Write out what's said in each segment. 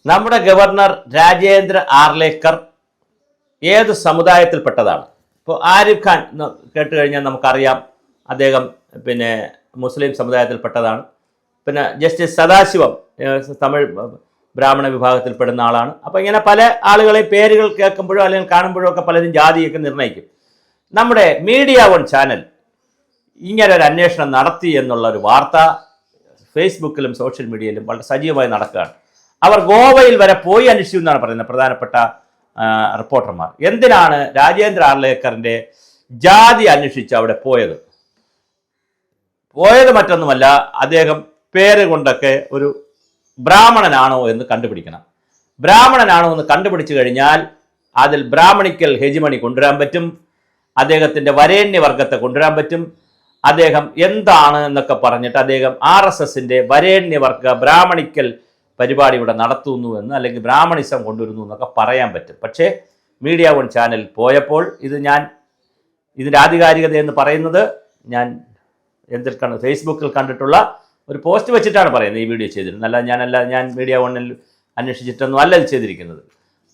നമ്മുടെ ഗവർണർ രാജേന്ദ്ര ആർലേക്കർ ഏത് സമുദായത്തിൽപ്പെട്ടതാണ്? ഇപ്പോൾ ആരിഫ് ഖാൻ കേട്ട് കഴിഞ്ഞാൽ നമുക്കറിയാം, അദ്ദേഹം മുസ്ലിം സമുദായത്തിൽപ്പെട്ടതാണ്. പിന്നെ ജസ്റ്റിസ് സദാശിവം തമിഴ് ബ്രാഹ്മണ വിഭാഗത്തിൽപ്പെടുന്ന ആളാണ്. അപ്പോൾ ഇങ്ങനെ പല ആളുകളെ പേരുകൾ കേൾക്കുമ്പോഴോ അല്ലെങ്കിൽ കാണുമ്പോഴോ ഒക്കെ പലരും ജാതിയൊക്കെ നിർണ്ണയിക്കും. നമ്മുടെ മീഡിയ വൺ ചാനൽ ഇങ്ങനെ ഒരു അന്വേഷണം നടത്തി എന്നുള്ള ഒരു വാർത്ത ഫേസ്ബുക്കിലും സോഷ്യൽ മീഡിയയിലും വളരെ സജീവമായി നടക്കുകയാണ്. അവർ ഗോവയിൽ വരെ പോയി അന്വേഷിച്ചു എന്നാണ് പറയുന്നത് പ്രധാനപ്പെട്ട റിപ്പോർട്ടർമാർ. എന്തിനാണ് രാജേന്ദ്ര ആർലേക്കറിൻ്റെ ജാതി അന്വേഷിച്ച് അവിടെ പോയത് മറ്റൊന്നുമല്ല, അദ്ദേഹം പേര് കൊണ്ടൊക്കെ ഒരു ബ്രാഹ്മണനാണോ എന്ന് കണ്ടുപിടിക്കണം. ബ്രാഹ്മണനാണോ എന്ന് കണ്ടുപിടിച്ചു കഴിഞ്ഞാൽ അതിൽ ബ്രാഹ്മണിക്കൽ ഹെജിമണി കൊണ്ടുവരാൻ പറ്റും, അദ്ദേഹത്തിൻ്റെ വരേണ്യവർഗത്തെ കൊണ്ടുവരാൻ പറ്റും. അദ്ദേഹം എന്താണ് എന്നൊക്കെ പറഞ്ഞിട്ട് അദ്ദേഹം RSSൻ്റെ വരേണ്യവർഗ ബ്രാഹ്മണിക്കൽ പരിപാടി ഇവിടെ നടത്തുന്നു എന്ന്, അല്ലെങ്കിൽ ബ്രാഹ്മണിസം കൊണ്ടുവരുന്നു എന്നൊക്കെ പറയാൻ പറ്റും. പക്ഷേ മീഡിയ വൺ ചാനൽ പോയപ്പോൾ ഇതിൻ്റെ ആധികാരികത എന്ന് പറയുന്നത് ഞാൻ ഫേസ്ബുക്കിൽ കണ്ടിട്ടുള്ള ഒരു പോസ്റ്റ് വെച്ചിട്ടാണ് പറയുന്നത് ഈ വീഡിയോ ചെയ്തിരുന്നത്. ഞാൻ മീഡിയ വണ്ണിൽ അന്വേഷിച്ചിട്ടൊന്നും അല്ല ഇത് ചെയ്തിരിക്കുന്നത്.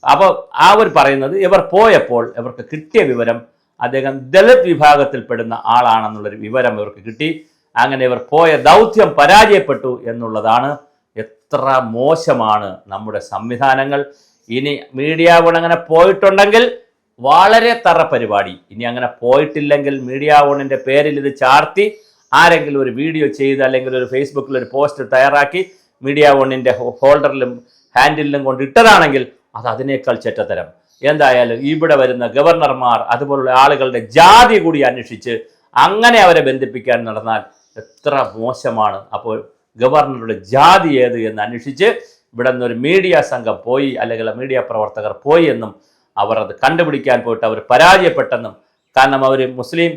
അപ്പോൾ അവർ പറയുന്നത് ഇവർ പോയപ്പോൾ ഇവർക്ക് കിട്ടിയ വിവരം അദ്ദേഹം ദളിത് വിഭാഗത്തിൽപ്പെടുന്ന ആളാണെന്നുള്ളൊരു വിവരം ഇവർക്ക് കിട്ടി. അങ്ങനെ ഇവർ പോയ ദൗത്യം പരാജയപ്പെട്ടു എന്നുള്ളതാണ്. എത്ര മോശമാണ് നമ്മുടെ സംവിധാനങ്ങൾ. ഇനി മീഡിയ വൺ അങ്ങനെ പോയിട്ടുണ്ടെങ്കിൽ വളരെ തറ പരിപാടി. ഇനി അങ്ങനെ പോയിട്ടില്ലെങ്കിൽ മീഡിയ വണ്ണിൻ്റെ പേരിൽ ഇത് ചാർത്തി ആരെങ്കിലും ഒരു വീഡിയോ ചെയ്ത് അല്ലെങ്കിൽ ഒരു ഫേസ്ബുക്കിൽ ഒരു പോസ്റ്റ് തയ്യാറാക്കി മീഡിയ വണ്ണിൻ്റെ ഹോൾഡറിലും ഹാൻഡിലും കൊണ്ട് ഇട്ടതാണെങ്കിൽ അത് അതിനേക്കാൾ ചെറ്റത്തരം. എന്തായാലും ഇവിടെ വരുന്ന ഗവർണർമാർ അതുപോലുള്ള ആളുകളുടെ ജാതി കൂടി അന്വേഷിച്ച് അങ്ങനെ അവരെ ബന്ധിപ്പിക്കാൻ നടന്നാൽ എത്ര മോശമാണ്. അപ്പോൾ ഗവർണറുടെ ജാതി ഏത് എന്ന് അന്വേഷിച്ച് ഇവിടെ നിന്നൊരു മീഡിയ സംഘം പോയി, അല്ലെങ്കിൽ മീഡിയ പ്രവർത്തകർ പോയി എന്നും അവർ അത് കണ്ടുപിടിക്കാൻ പോയിട്ട് അവർ പരാജയപ്പെട്ടെന്നും, കാരണം അവർ മുസ്ലിം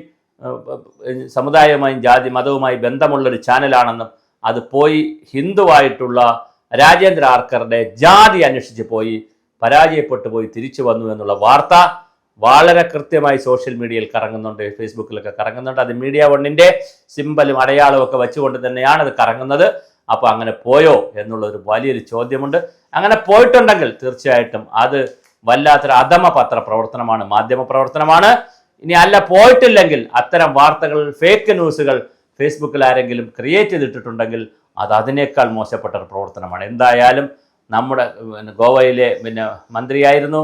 സമുദായവുമായും ജാതി മതവുമായി ബന്ധമുള്ളൊരു ചാനലാണെന്നും അത് പോയി ഹിന്ദുവായിട്ടുള്ള രാജേന്ദ്ര ആർക്കറുടെ ജാതി അന്വേഷിച്ച് പോയി പരാജയപ്പെട്ടു പോയി തിരിച്ചു വന്നു എന്നുള്ള വാർത്ത വളരെ കൃത്യമായി സോഷ്യൽ മീഡിയയിൽ കറങ്ങുന്നുണ്ട്, ഫേസ്ബുക്കിലൊക്കെ കറങ്ങുന്നുണ്ട്. അത് മീഡിയ വണ്ണിൻ്റെ സിമ്പലും അടയാളവും ഒക്കെ വെച്ചുകൊണ്ട് തന്നെയാണ് അത് കറങ്ങുന്നത്. അപ്പോൾ അങ്ങനെ പോയോ എന്നുള്ളൊരു വലിയൊരു ചോദ്യമുണ്ട്. അങ്ങനെ പോയിട്ടുണ്ടെങ്കിൽ തീർച്ചയായിട്ടും അത് വല്ലാത്തൊരു അധമ പത്രപ്രവർത്തനമാണ്, മാധ്യമ പ്രവർത്തനമാണ്. ഇനി അല്ല പോയിട്ടില്ലെങ്കിൽ അത്തരം വാർത്തകൾ, ഫേക്ക് ന്യൂസുകൾ ഫേസ്ബുക്കിൽ ആരെങ്കിലും ക്രിയേറ്റ് ചെയ്തിട്ടുണ്ടെങ്കിൽ അത് അതിനേക്കാൾ മോശപ്പെട്ട ഒരു പ്രവർത്തനമാണ്. എന്തായാലും നമ്മുടെ ഗോവയിലെ മന്ത്രിയായിരുന്നു,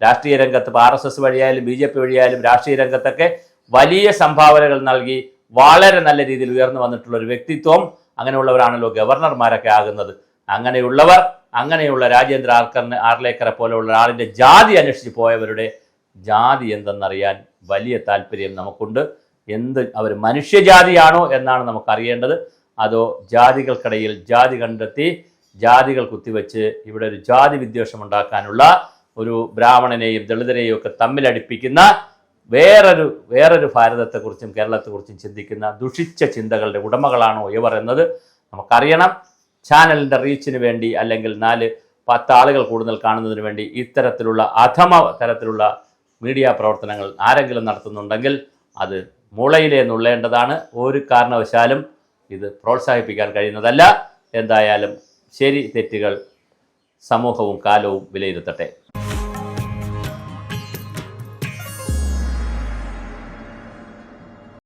രാഷ്ട്രീയ രംഗത്ത് RSS വഴിയായാലും BJP വഴിയായാലും രാഷ്ട്രീയ രംഗത്തൊക്കെ വലിയ സംഭാവനകൾ നൽകി വളരെ നല്ല രീതിയിൽ ഉയർന്നു വന്നിട്ടുള്ള ഒരു വ്യക്തിത്വം. അങ്ങനെയുള്ളവരാണല്ലോ ഗവർണർമാരൊക്കെ ആകുന്നത്. അങ്ങനെയുള്ള രാജേന്ദ്ര ആർലേക്കറെ പോലെയുള്ള ആളിൻ്റെ ജാതി അന്വേഷിച്ച് പോയവരുടെ ജാതി എന്തെന്നറിയാൻ വലിയ താല്പര്യം നമുക്കുണ്ട്. അവർ മനുഷ്യജാതിയാണോ എന്നാണ് നമുക്കറിയേണ്ടത്, അതോ ജാതികൾക്കിടയിൽ ജാതി കണ്ടെത്തി ജാതികൾ കുത്തിവെച്ച് ഇവിടെ ഒരു ജാതി വിദ്വേഷം ഉണ്ടാക്കാനുള്ള ഒരു ബ്രാഹ്മണനെയും ദളിതരെയും ഒക്കെ തമ്മിലടിപ്പിക്കുന്ന വേറൊരു ഭാരതത്തെക്കുറിച്ചും കേരളത്തെക്കുറിച്ചും ചിന്തിക്കുന്ന ദുഷിച്ച ചിന്തകളുടെ ഉടമകളാണോ ഇവർ എന്നത് നമുക്കറിയണം. ചാനലിൻ്റെ റീച്ചിന് വേണ്ടി അല്ലെങ്കിൽ 4-10 ആളുകൾ കൂടുതൽ കാണുന്നതിന് വേണ്ടി ഇത്തരത്തിലുള്ള അധമ തരത്തിലുള്ള മീഡിയ പ്രവർത്തനങ്ങൾ ആരെങ്കിലും നടത്തുന്നുണ്ടെങ്കിൽ അത് മുളയിലേ നുള്ളേണ്ടതാണ്. ഒരു കാരണവശാലും ഇത് പ്രോത്സാഹിപ്പിക്കാൻ കഴിയുന്നതല്ല. എന്തായാലും ശരി തെറ്റുകൾ സമൂഹവും കാലവും വിലയിരുത്തട്ടെ.